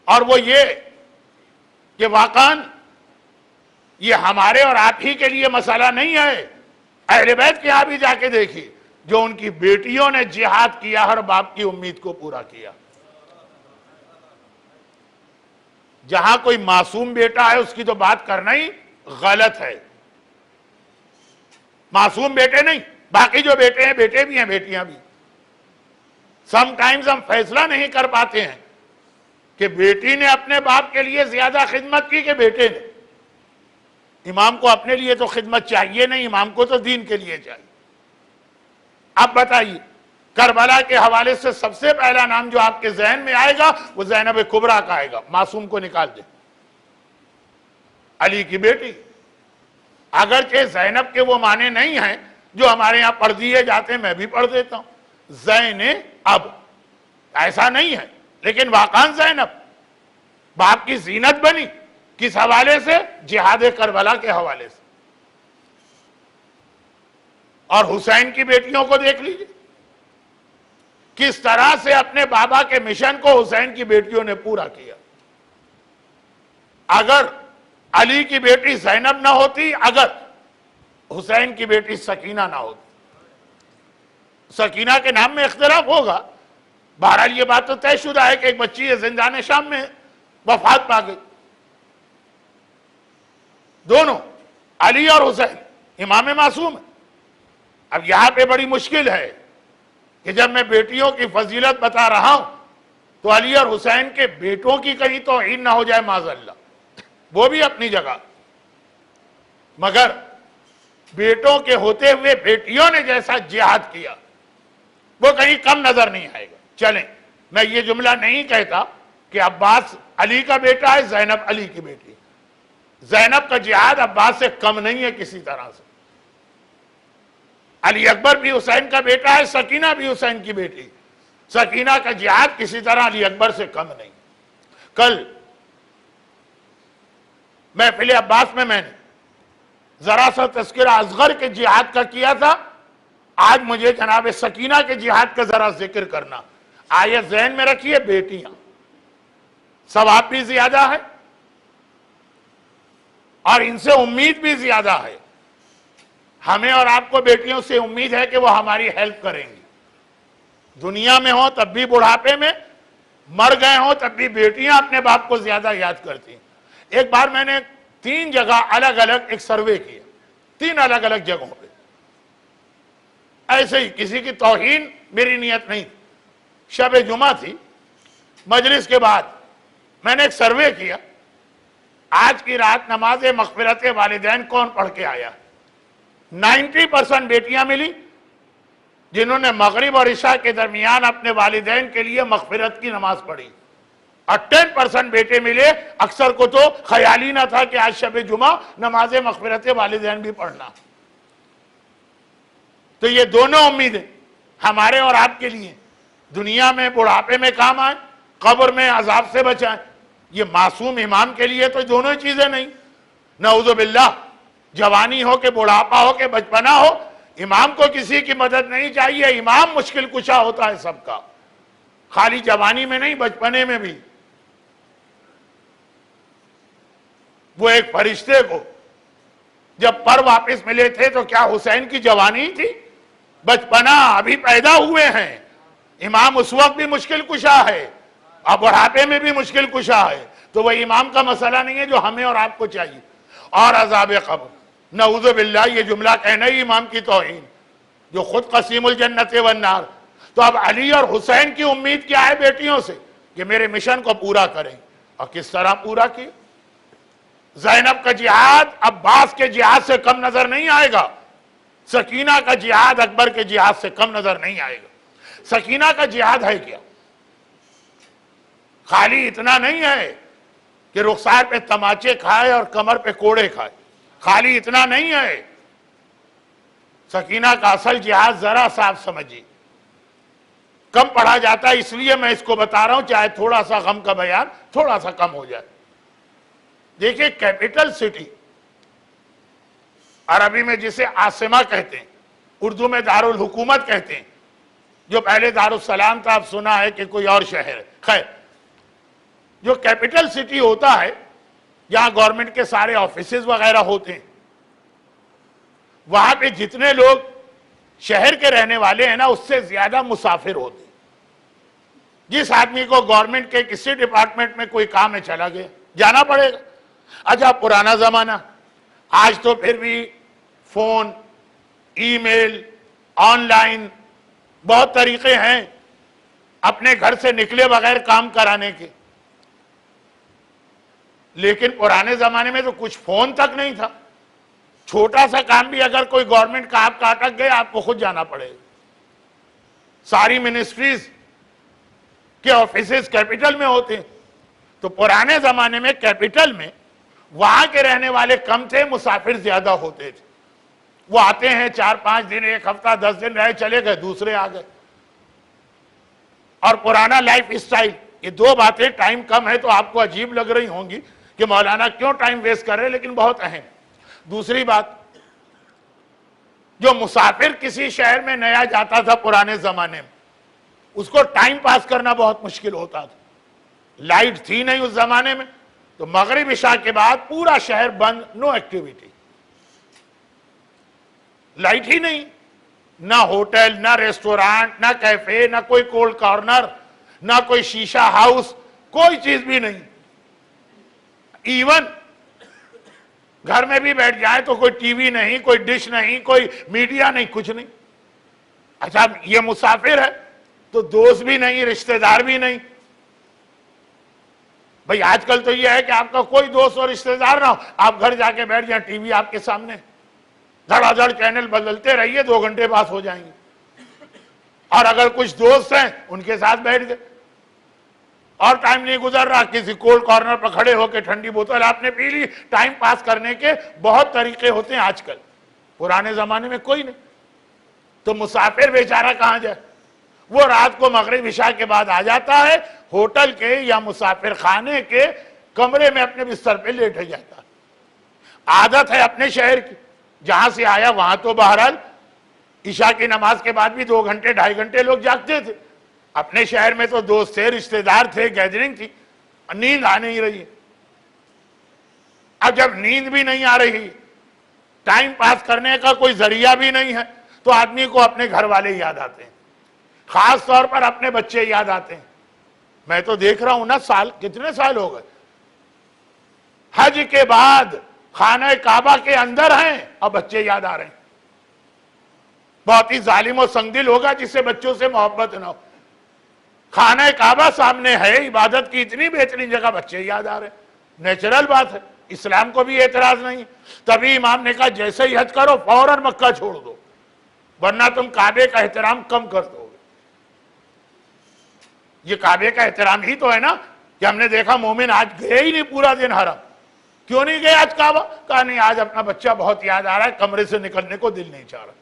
اور وہ یہ کہ واقعاً یہ ہمارے اور آپ ہی کے لیے مسئلہ نہیں ہے، اہل بیت کے یہاں بھی جا کے دیکھیے، جو ان کی بیٹیوں نے جہاد کیا، ہر باپ کی امید کو پورا کیا۔ جہاں کوئی معصوم بیٹا ہے اس کی تو بات کرنا ہی غلط ہے، معصوم بیٹے نہیں، باقی جو بیٹے ہیں بیٹے بھی ہیں بیٹیاں بھی۔ سم ٹائمز ہم فیصلہ نہیں کر پاتے ہیں کہ بیٹی نے اپنے باپ کے لیے زیادہ خدمت کی کہ بیٹے نے۔ امام کو اپنے لیے تو خدمت چاہیے نہیں، امام کو تو دین کے لیے چاہیے۔ اب بتائیے، کربلا کے حوالے سے سب سے پہلا نام جو آپ کے ذہن میں آئے گا وہ زینب کبریٰ کا آئے گا، معصوم کو نکال دیں، علی کی بیٹی۔ اگرچہ زینب کے وہ معنی نہیں ہیں جو ہمارے یہاں پڑھ دیے جاتے ہیں، میں بھی پڑھ دیتا ہوں، اب ایسا نہیں ہے، لیکن واقعاً زینب باپ کی زینت بنی، کس حوالے سے؟ جہاد کربلا کے حوالے سے۔ اور حسین کی بیٹیوں کو دیکھ لیجئے، کس طرح سے اپنے بابا کے مشن کو حسین کی بیٹیوں نے پورا کیا۔ اگر علی کی بیٹی زینب نہ ہوتی، اگر حسین کی بیٹی سکینہ نہ ہوتی، سکینہ کے نام میں اختلاف ہوگا، بہرحال یہ بات تو طے شدہ ہے کہ ایک بچی ہے زندان شام میں وفات پا گئی۔ دونوں علی اور حسین امام معصوم ہے۔ اب یہاں پہ بڑی مشکل ہے کہ جب میں بیٹیوں کی فضیلت بتا رہا ہوں تو علی اور حسین کے بیٹوں کی کہیں توہین نہ ہو جائے معاذ اللہ، وہ بھی اپنی جگہ، مگر بیٹوں کے ہوتے ہوئے بیٹیوں نے جیسا جہاد کیا وہ کہیں کم نظر نہیں آئے گا۔ چلیں، میں یہ جملہ نہیں کہتا کہ عباس علی کا بیٹا ہے، زینب علی کی بیٹی ہے۔ زینب کا جہاد عباس سے کم نہیں ہے کسی طرح سے۔ علی اکبر بھی حسین کا بیٹا ہے، سکینہ بھی حسین کی بیٹی۔ سکینہ کا جہاد کسی طرح علی اکبر سے کم نہیں۔ کل محفل عباس میں نے ذرا سا تذکرہ اصغر کے جہاد کا کیا تھا، آج مجھے جناب سکینہ کے جہاد کا ذرا ذکر کرنا۔ آیت ذہن میں رکھیے، بیٹیاں ثواب بھی زیادہ ہے اور ان سے امید بھی زیادہ ہے۔ ہمیں اور آپ کو بیٹیوں سے امید ہے کہ وہ ہماری ہیلپ کریں گی، دنیا میں ہوں تب بھی، بڑھاپے میں مر گئے ہوں تب بھی بیٹیاں اپنے باپ کو زیادہ یاد کرتی ہیں۔ ایک بار میں نے 3 جگہ الگ الگ ایک سروے کیا، 3 الگ الگ جگہوں پہ، ایسے ہی، کسی کی توہین میری نیت نہیں تھی۔ شب جمعہ تھی، مجلس کے بعد میں نے ایک سروے کیا، آج کی رات نماز مغفرت والدین کون پڑھ کے آیا؟ 90% بیٹیاں ملی جنہوں نے مغرب اور عشاء کے درمیان اپنے والدین کے لیے مغفرت کی نماز پڑھی، اور 10% بیٹے ملے، اکثر کو تو خیال ہی نہ تھا کہ آج شب جمعہ نماز مغفرت والدین بھی پڑھنا۔ تو یہ دونوں امیدیں ہمارے اور آپ کے لیے، دنیا میں بڑھاپے میں کام آئیں، قبر میں عذاب سے بچائیں۔ یہ معصوم امام کے لیے تو دونوں چیزیں نہیں، نعوذ باللہ، جوانی ہو کہ بڑھاپا ہو کہ بچپنا ہو، امام کو کسی کی مدد نہیں چاہیے۔ امام مشکل کشا ہوتا ہے سب کا، خالی جوانی میں نہیں، بچپنے میں بھی۔ وہ ایک فرشتے کو جب پر واپس ملے تھے تو کیا حسین کی جوانی تھی؟ بچپنا، ابھی پیدا ہوئے ہیں۔ امام اس وقت بھی مشکل کشا ہے اور بڑھاپے میں بھی مشکل کشا ہے، تو وہ امام کا مسئلہ نہیں ہے جو ہمیں اور آپ کو چاہیے۔ اور عذاب قبر، نعوذ باللہ، یہ جملہ کہنا ہی امام کی توہین، جو خود قسیم الجنت والنار۔ تو اب علی اور حسین کی امید کیا ہے بیٹیوں سے؟ کہ میرے مشن کو پورا کریں، اور کس طرح پورا کیا؟ زینب کا جہاد عباس کے جہاد سے کم نظر نہیں آئے گا، سکینہ کا جہاد اکبر کے جہاد سے کم نظر نہیں آئے گا۔ سکینہ کا جہاد ہے کیا؟ خالی اتنا نہیں ہے کہ رخسار پہ تماچے کھائے اور کمر پہ کوڑے کھائے، خالی اتنا نہیں ہے۔ سکینہ کا اصل جہاد ذرا صاف سمجھیے، کم پڑھا جاتا ہے، اس لیے میں اس کو بتا رہا ہوں، چاہے تھوڑا سا غم کا بیان تھوڑا سا کم ہو جائے۔ دیکھیں، کیپٹل سٹی، عربی میں جسے عاصمہ کہتے ہیں، اردو میں دارالحکومت کہتے ہیں، جو پہلے دارالسلام تھا، اب سنا ہے کہ کوئی اور شہر ہے، خیر، جو کیپٹل سٹی ہوتا ہے جہاں گورنمنٹ کے سارے آفیسز وغیرہ ہوتے ہیں، وہاں پہ جتنے لوگ شہر کے رہنے والے ہیں نا اس سے زیادہ مسافر ہوتے ہیں۔ جس آدمی کو گورنمنٹ کے کسی ڈپارٹمنٹ میں کوئی کام ہے چلا گیا، جانا پڑے گا۔ اچھا پرانا زمانہ، آج تو پھر بھی phone, E mile, on line بہت طریقے ہیں اپنے گھر سے نکلے بغیر کام کرانے کے، لیکن پرانے زمانے میں تو کچھ فون تک نہیں تھا۔ چھوٹا سا کام بھی اگر کوئی گورنمنٹ کا آپ کا اٹک گئے آپ کو خود جانا پڑے گا۔ ساری منسٹریز کے آفیسز کیپٹل میں ہوتے ہیں، تو پرانے زمانے میں کیپٹل میں وہاں کے رہنے والے کم تھے، مسافر زیادہ ہوتے تھے۔ وہ آتے ہیں 4-5 دن، 1 ہفتہ، 10 دن رہے چلے گئے، دوسرے آ گئے۔ اور پرانا لائف اسٹائل، یہ دو باتیں، ٹائم کم ہے تو آپ کو عجیب لگ رہی ہوں گی کہ مولانا کیوں ٹائم ویسٹ کر رہے، لیکن بہت اہم۔ دوسری بات، جو مسافر کسی شہر میں نیا جاتا تھا پرانے زمانے میں، اس کو ٹائم پاس کرنا بہت مشکل ہوتا تھا۔ لائٹ تھی نہیں اس زمانے میں، تو مغرب عشاء کے بعد پورا شہر بند، نو ایکٹیویٹی، لائٹ ہی نہیں، نہ ہوٹل، نہ ریسٹورانٹ، نہ کیفے، نہ کوئی کولڈ کارنر، نہ کوئی شیشہ ہاؤس، کوئی چیز بھی نہیں۔ ایون گھر میں بھی بیٹھ جائے تو کوئی ٹی وی نہیں، کوئی ڈش نہیں، کوئی میڈیا نہیں، کچھ نہیں۔ اچھا یہ مسافر ہے تو دوست بھی نہیں، رشتہ دار بھی نہیں۔ بھئی آج کل تو یہ ہے کہ آپ کا کوئی دوست اور رشتہ دار نہ ہو، آپ گھر جا کے بیٹھ جائیں، ٹی وی آپ کے سامنے، دھڑا دھڑ چینل بدلتے رہیے، 2 گھنٹے پاس ہو جائیں گے۔ اور اگر کچھ دوست ہیں ان کے ساتھ بیٹھ گئے اور ٹائم نہیں گزر رہا، کسی کولڈ کارنر پر کھڑے ہو کے ٹھنڈی بوتل آپ نے پی لی، ٹائم پاس کرنے کے بہت طریقے ہوتے ہیں آج کل، پرانے زمانے میں کوئی نہیں۔ تو مسافر بیچارہ کہاں جائے؟ وہ رات کو مغرب عشاء کے بعد آ جاتا ہے، ہوٹل کے یا مسافر خانے کے کمرے میں اپنے بستر پہ لیٹے جاتا ہے۔ عادت ہے اپنے شہر کی، جہاں سے آیا وہاں تو بہرحال عشاء کی نماز کے بعد بھی 2 گھنٹے 2.5 گھنٹے لوگ جاگتے تھے۔ اپنے شہر میں تو دوست تھے، رشتہ دار تھے، گیدرنگ تھی، نیند آ نہیں رہی ہے۔ اب جب نیند بھی نہیں آ رہی، ٹائم پاس کرنے کا کوئی ذریعہ بھی نہیں ہے، تو آدمی کو اپنے گھر والے یاد آتے ہیں، خاص طور پر اپنے بچے یاد آتے ہیں۔ میں تو دیکھ رہا ہوں نا، کتنے سال ہو گئے حج کے بعد خانہ کعبہ کے اندر ہیں اور بچے یاد آ رہے ہیں۔ بہت ہی ظالم و سنگدل ہوگا جسے بچوں سے محبت نہ ہو۔ خانہ کعبہ سامنے ہے، عبادت کی اتنی بہترین جگہ، بچے یاد آ رہے ہیں۔ نیچرل بات ہے، اسلام کو بھی اعتراض نہیں۔ تبھی امام نے کہا جیسے ہی حج کرو فوراً مکہ چھوڑ دو، ورنہ تم کعبے کا احترام کم کر دو گے۔ یہ کعبے کا احترام ہی تو ہے نا کہ ہم نے دیکھا مومن آج گئے ہی نہیں پورا دن حرم۔ کیوں نہیں گئے آج کعبہ؟ کہا نہیں آج اپنا بچہ بہت یاد آ رہا ہے، کمرے سے نکلنے کو دل نہیں چاہ رہا۔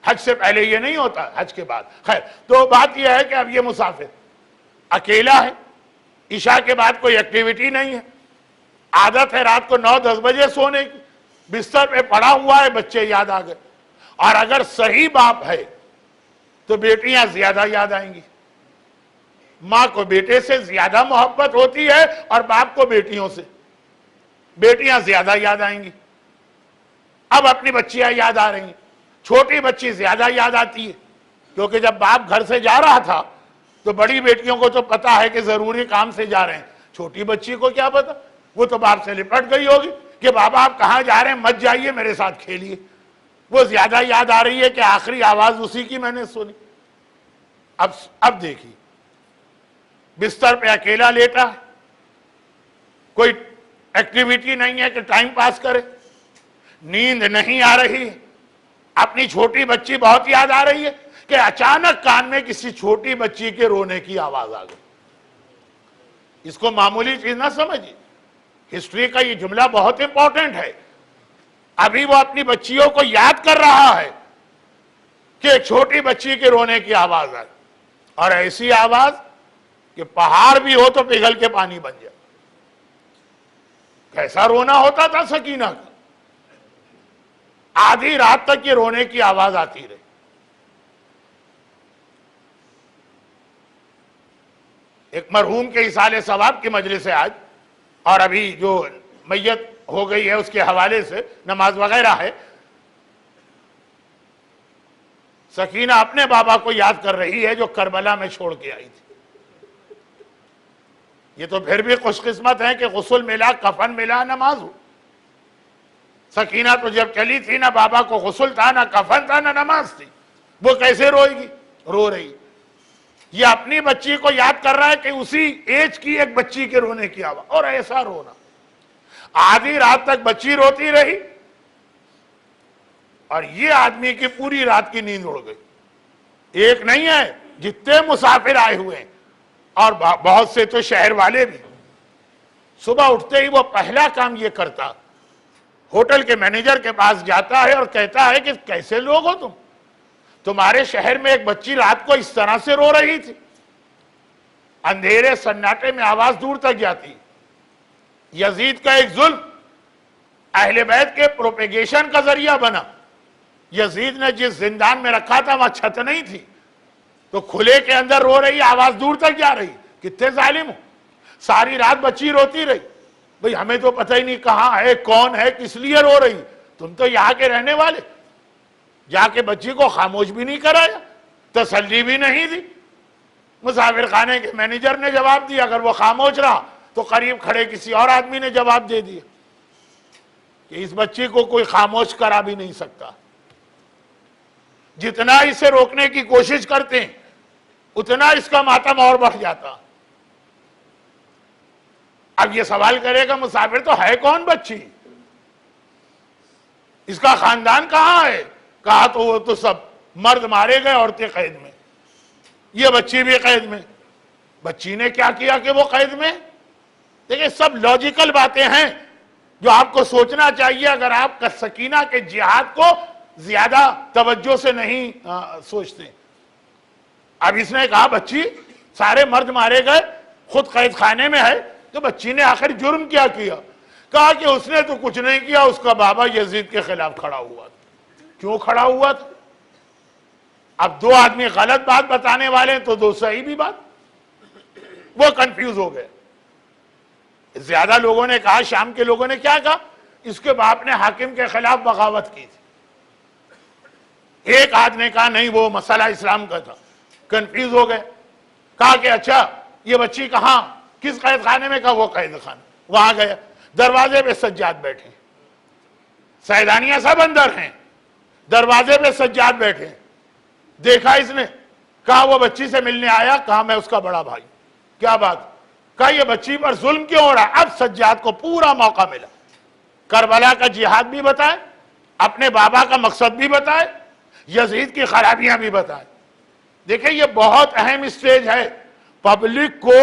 حج سے پہلے یہ نہیں ہوتا، حج کے بعد۔ خیر، تو بات یہ ہے کہ اب یہ مسافر اکیلا ہے، عشاء کے بعد کوئی ایکٹیویٹی نہیں ہے، عادت ہے رات کو 9-10 بجے سونے کی، بستر پہ پڑا ہوا ہے، بچے یاد آ گئے۔ اور اگر صحیح باپ ہے تو بیٹیاں زیادہ یاد آئیں گی۔ ماں کو بیٹے سے زیادہ محبت ہوتی ہے اور باپ کو بیٹیوں سے، بیٹیاں زیادہ یاد آئیں گی۔ اب اپنی بچیاں یاد آ رہی ہیں، چھوٹی بچی زیادہ یاد آتی ہے، کیونکہ جب باپ گھر سے جا رہا تھا تو بڑی بیٹیوں کو تو پتا ہے کہ ضروری کام سے جا رہے ہیں، چھوٹی بچی کو کیا پتا، وہ تو باپ سے لپٹ گئی ہوگی کہ بابا آپ کہاں جا رہے ہیں، مت جائیے، میرے ساتھ کھیلیے۔ وہ زیادہ یاد آ رہی ہے کہ آخری آواز اسی کی میں نے سنی۔ اب دیکھیے، بستر پہ اکیلا لیٹا ہے، کوئی ایکٹیویٹی نہیں ہے کہ ٹائم پاس کرے، نیند نہیں آ رہی ہے، اپنی چھوٹی بچی بہت یاد آ رہی ہے کہ اچانک کان میں کسی چھوٹی بچی کے رونے کی آواز آ گئی۔ اس کو معمولی چیز نہ سمجھیے، ہسٹری کا یہ جملہ بہت امپورٹنٹ ہے۔ ابھی وہ اپنی بچیوں کو یاد کر رہا ہے کہ ایک چھوٹی بچی کے رونے کی آواز آئی، اور ایسی آواز کہ پہاڑ بھی ہو تو پگھل کے پانی بن جائے۔ کیسا رونا ہوتا تھا سکینہ کا، آدھی رات تک یہ رونے کی آواز آتی رہی۔ ایک مرحوم کے ایصال ثواب کی مجلس ہے آج، اور ابھی جو میت ہو گئی ہے اس کے حوالے سے نماز وغیرہ ہے. سکینہ اپنے بابا کو یاد کر رہی ہے جو کربلا میں چھوڑ کے آئی تھی. یہ تو پھر بھی خوش قسمت ہے کہ غسل ملا، کفن ملا، نماز ہو. سکینہ تو جب چلی تھی نہ بابا کو غسل تھا، نہ کفن تھا، نہ نماز تھی. وہ کیسے روئے گی؟ رو رہی. یہ اپنی بچی کو یاد کر رہا ہے کہ اسی ایج کی ایک بچی کے رونے کی آواز، اور ایسا رونا. آدھی رات تک بچی روتی رہی اور یہ آدمی کی پوری رات کی نیند اڑ گئی. ایک نہیں ہے، جتنے مسافر آئے ہوئے ہیں اور بہت سے تو شہر والے بھی. صبح اٹھتے ہی وہ پہلا کام یہ کرتا، ہوٹل کے مینیجر کے پاس جاتا ہے اور کہتا ہے کہ کیسے لوگ ہو تم؟ تمہارے شہر میں ایک بچی رات کو اس طرح سے رو رہی تھی. اندھیرے سناٹے میں آواز دور تک جاتی. یزید کا ایک ظلم اہل بیت کے پروپیگیشن کا ذریعہ بنا. یزید نے جس زندان میں رکھا تھا وہاں چھت نہیں تھی، تو کھلے کے اندر رو رہی، آواز دور تک جا رہی. کتنے ظالم ہو! ساری رات بچی روتی رہی. بھئی ہمیں تو پتہ ہی نہیں کہاں ہے، کون ہے، کس لیے رو رہی. تم تو یہاں کے رہنے والے. جا کے بچی کو خاموش بھی نہیں کرایا، تسلی بھی نہیں دی. مسافر خانے کے مینیجر نے جواب دیا. اگر وہ خاموش رہا تو قریب کھڑے کسی اور آدمی نے جواب دے دیا کہ اس بچی کو کوئی خاموش کرا بھی نہیں سکتا. جتنا اسے روکنے کی کوشش کرتے ہیں اتنا اس کا ماتم اور بڑھ جاتا. اب یہ سوال کرے گا مسافر تو ہے کون بچی؟ اس کا خاندان کہاں ہے؟ کہا تو وہ تو سب مرد مارے گئے، عورتیں قید میں، یہ بچی بھی قید میں. بچی نے کیا کیا کہ وہ قید میں؟ دیکھیں سب لاجیکل باتیں ہیں جو آپ کو سوچنا چاہیے اگر آپ سکینہ کے جہاد کو زیادہ توجہ سے نہیں سوچتے. اب اس نے کہا بچی، سارے مرد مارے گئے، خود قید خانے میں ہے، تو بچی نے آخر جرم کیا کیا؟ کہا کہ اس نے تو کچھ نہیں کیا، اس کا بابا یزید کے خلاف کھڑا ہوا تھا. کیوں کھڑا ہوا تھا؟ اب دو آدمی غلط بات بتانے والے ہیں تو دو صحیح بھی بات. وہ کنفیوز ہو گئے. زیادہ لوگوں نے کہا، شام کے لوگوں نے کیا کہا؟ اس کے باپ نے حاکم کے خلاف بغاوت کی تھی. ایک آدمی نے کہا نہیں وہ مسئلہ اسلام کا تھا. کنفیوز ہو گئے. کہا کہ اچھا یہ بچی کہاں، کس قید خانے میں؟ کہا وہ قید خانہ. وہاں گیا، دروازے پہ سجاد بیٹھے، سیدانیہ سب اندر ہیں، دروازے پہ سجاد بیٹھے. دیکھا اس نے، کہا وہ بچی سے ملنے آیا. کہا میں اس کا بڑا بھائی. کیا بات؟ کہا یہ بچی پر ظلم کیوں ہو رہا؟ اب سجاد کو پورا موقع ملا. کربلا کا جہاد بھی بتائے، اپنے بابا کا مقصد بھی بتائے، یزید کی خرابیاں بھی بتائے. دیکھیں یہ بہت اہم اسٹیج ہے، پبلک کو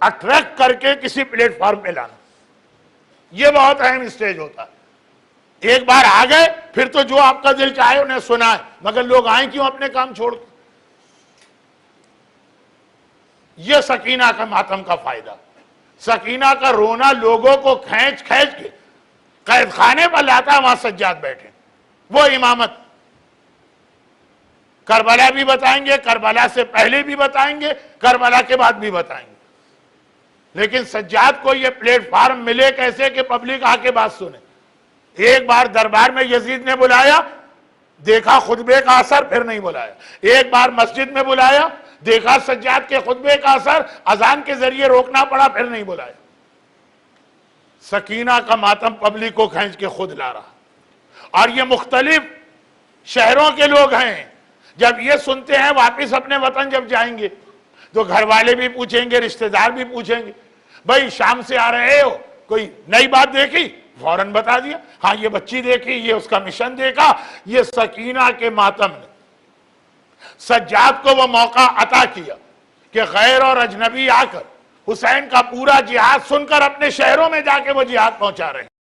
اٹریکٹ کر کے کسی پلیٹ فارم پہ لانا. یہ بہت اہم اسٹیج ہوتا ہے. ایک بار آ گئے پھر تو جو آپ کا دل چاہے انہیں سنائے، مگر لوگ آئیں کیوں اپنے کام چھوڑ کے؟ یہ سکینہ کا ماتم کا فائدہ. سکینہ کا رونا لوگوں کو کھینچ کھینچ کے قید خانے پر لاتا. وہاں سجاد بیٹھے، وہ امامت. کربلا بھی بتائیں گے، کربلا سے پہلے بھی بتائیں گے، کربلا کے بعد بھی بتائیں گے. لیکن سجاد کو یہ پلیٹ فارم ملے کیسے کہ پبلک آ کے بات سنے. ایک بار دربار میں یزید نے بلایا، دیکھا خطبے کا اثر، پھر نہیں بلایا. ایک بار مسجد میں بلایا، دیکھا سجاد کے خطبے کا اثر، اذان کے ذریعے روکنا پڑا، پھر نہیں بلایا. سکینہ کا ماتم پبلک کو کھینچ کے خود لا رہا. اور یہ مختلف شہروں کے لوگ ہیں. جب یہ سنتے ہیں واپس اپنے وطن جب جائیں گے تو گھر والے بھی پوچھیں گے، رشتہ دار بھی پوچھیں گے، بھائی شام سے آ رہے ہو، کوئی نئی بات دیکھی؟ فوراً بتا دیا، ہاں یہ بچی دیکھی، یہ اس کا مشن دیکھا. یہ سکینہ کے ماتم نے سجاد کو وہ موقع عطا کیا کہ غیر اور اجنبی آ کر حسین کا پورا جہاد سن کر اپنے شہروں میں جا کے وہ جہاد پہنچا رہے ہیں.